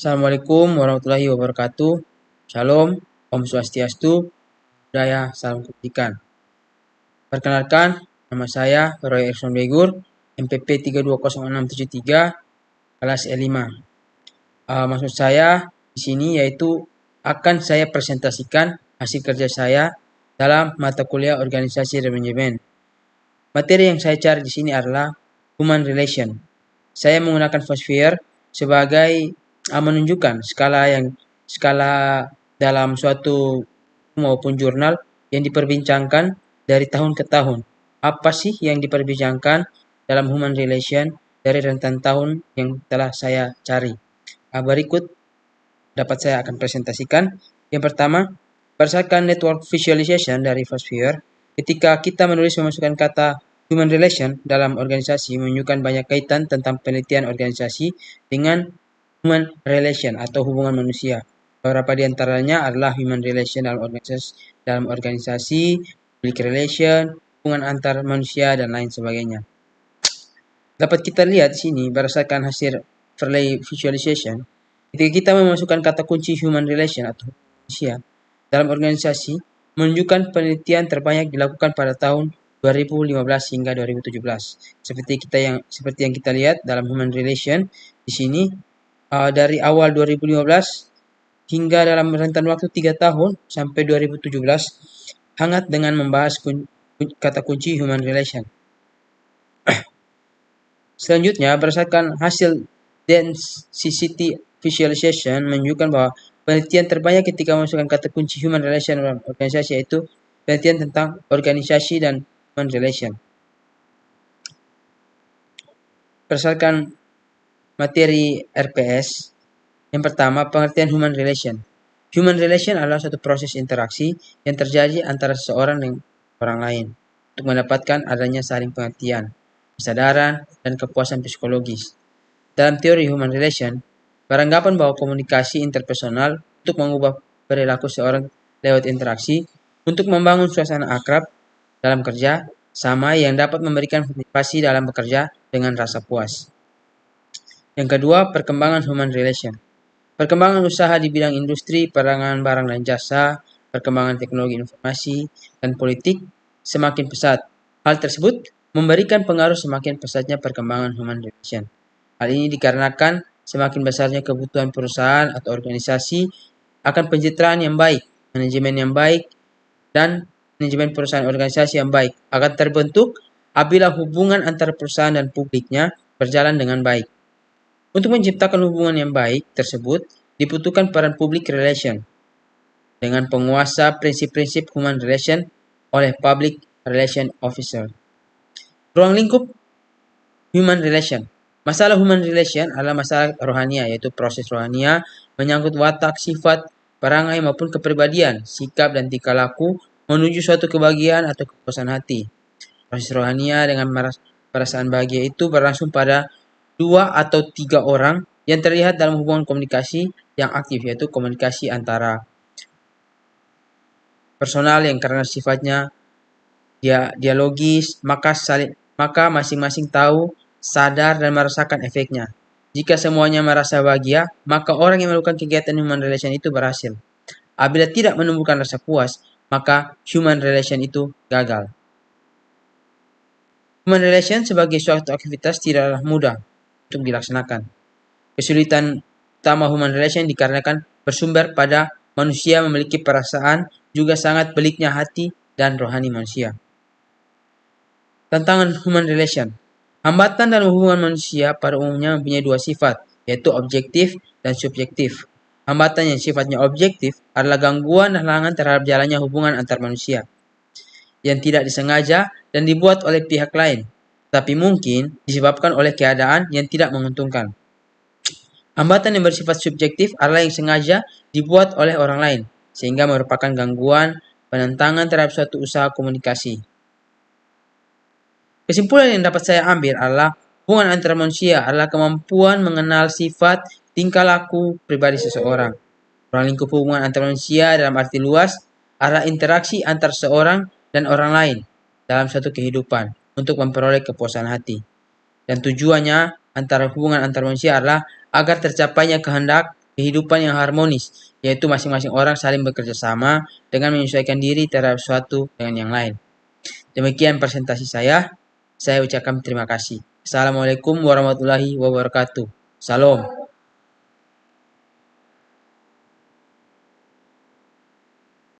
Assalamualaikum warahmatullahi wabarakatuh. Shalom, Om Swastiastu, Budaya, Salam Kebajikan. Perkenalkan, nama saya Roy Erson Begur, MPP 320673, kelas E5. Maksud saya di sini yaitu akan saya presentasikan hasil kerja saya dalam mata kuliah organisasi dan manajemen. Materi yang saya cari di sini adalah Human Relation. Saya menggunakan Foursquare sebagai menunjukkan skala dalam suatu maupun jurnal yang diperbincangkan dari tahun ke tahun. Apa sih yang diperbincangkan dalam Human Relation dari rentan tahun yang telah saya cari? Berikut dapat saya akan presentasikan. Yang pertama, berdasarkan network visualization dari Foursquare, ketika kita menulis memasukkan kata human relation dalam organisasi menunjukkan banyak kaitan tentang penelitian organisasi dengan human relation atau hubungan manusia. Beberapa di antaranya adalah human relation dalam organisasi, public relation, hubungan antar manusia, dan lain sebagainya. Dapat kita lihat di sini berdasarkan hasil Verley visualization, ketika kita memasukkan kata kunci human relation atau manusia dalam organisasi, menunjukkan penelitian terbanyak dilakukan pada tahun 2015 hingga 2017. Seperti yang kita lihat dalam human relation di sini, dari awal 2015 hingga dalam rentan waktu 3 tahun sampai 2017 hangat dengan membahas kata kunci human relation. Selanjutnya, berdasarkan hasil density visualization menunjukkan bahwa penelitian terbanyak ketika memasukkan kata kunci human relation dalam organisasi yaitu penelitian tentang organisasi dan human relation. Berdasarkan materi RPS, yang pertama, pengertian human relation. Human relation adalah suatu proses interaksi yang terjadi antara seseorang dengan orang lain untuk mendapatkan adanya saling pengertian, kesadaran, dan kepuasan psikologis. Dalam teori human relation, beranggapan bahwa komunikasi interpersonal untuk mengubah perilaku seorang lewat interaksi untuk membangun suasana akrab dalam kerja sama yang dapat memberikan motivasi dalam bekerja dengan rasa puas. Yang kedua, perkembangan human relation. Perkembangan usaha di bidang industri, perdagangan barang dan jasa, perkembangan teknologi informasi, dan politik semakin pesat. Hal tersebut memberikan pengaruh semakin pesatnya perkembangan human relation. Hal ini dikarenakan semakin besarnya kebutuhan perusahaan atau organisasi akan pencitraan yang baik, manajemen yang baik, dan manajemen perusahaan organisasi yang baik akan terbentuk apabila hubungan antara perusahaan dan publiknya berjalan dengan baik. Untuk menciptakan hubungan yang baik tersebut, dibutuhkan peran public relation dengan penguasa prinsip-prinsip human relation oleh public relation officer. Ruang lingkup human relation. Masalah human relation adalah masalah rohania, yaitu proses rohania menyangkut watak, sifat, perangai maupun kepribadian, sikap dan tingkah laku menuju suatu kebahagiaan atau kepuasan hati. Proses rohania dengan perasaan bahagia itu berlangsung pada 2 atau 3 orang yang terlihat dalam hubungan komunikasi yang aktif, yaitu komunikasi antara personal yang karena sifatnya dialogis, maka masing-masing tahu, sadar, dan merasakan efeknya. Jika semuanya merasa bahagia, maka orang yang melakukan kegiatan human relation itu berhasil. Apabila tidak menumbuhkan rasa puas, maka human relation itu gagal. Human relation sebagai suatu aktivitas tidaklah mudah untuk dilaksanakan. Kesulitan utama human relation dikarenakan bersumber pada manusia memiliki perasaan, juga sangat peliknya hati dan rohani manusia. Tantangan human relation. Hambatan dalam hubungan manusia pada umumnya mempunyai 2 sifat, yaitu objektif dan subjektif. Hambatan yang sifatnya objektif adalah gangguan dan halangan terhadap jalannya hubungan antar manusia yang tidak disengaja dan dibuat oleh pihak lain, tapi mungkin disebabkan oleh keadaan yang tidak menguntungkan. Hambatan yang bersifat subjektif adalah yang sengaja dibuat oleh orang lain, sehingga merupakan gangguan, penentangan terhadap suatu usaha komunikasi. Kesimpulan yang dapat saya ambil adalah hubungan antara manusia adalah kemampuan mengenal sifat, tingkah laku, pribadi seseorang. Ruang lingkup hubungan antara manusia dalam arti luas adalah interaksi antar seorang dan orang lain dalam suatu kehidupan untuk memperoleh kepuasan hati. Dan tujuannya antara hubungan antar manusia adalah agar tercapainya kehendak kehidupan yang harmonis, yaitu masing-masing orang saling bekerja sama dengan menyesuaikan diri terhadap suatu dengan yang lain. Demikian presentasi saya. Saya ucapkan terima kasih. Assalamualaikum warahmatullahi wabarakatuh. Salam.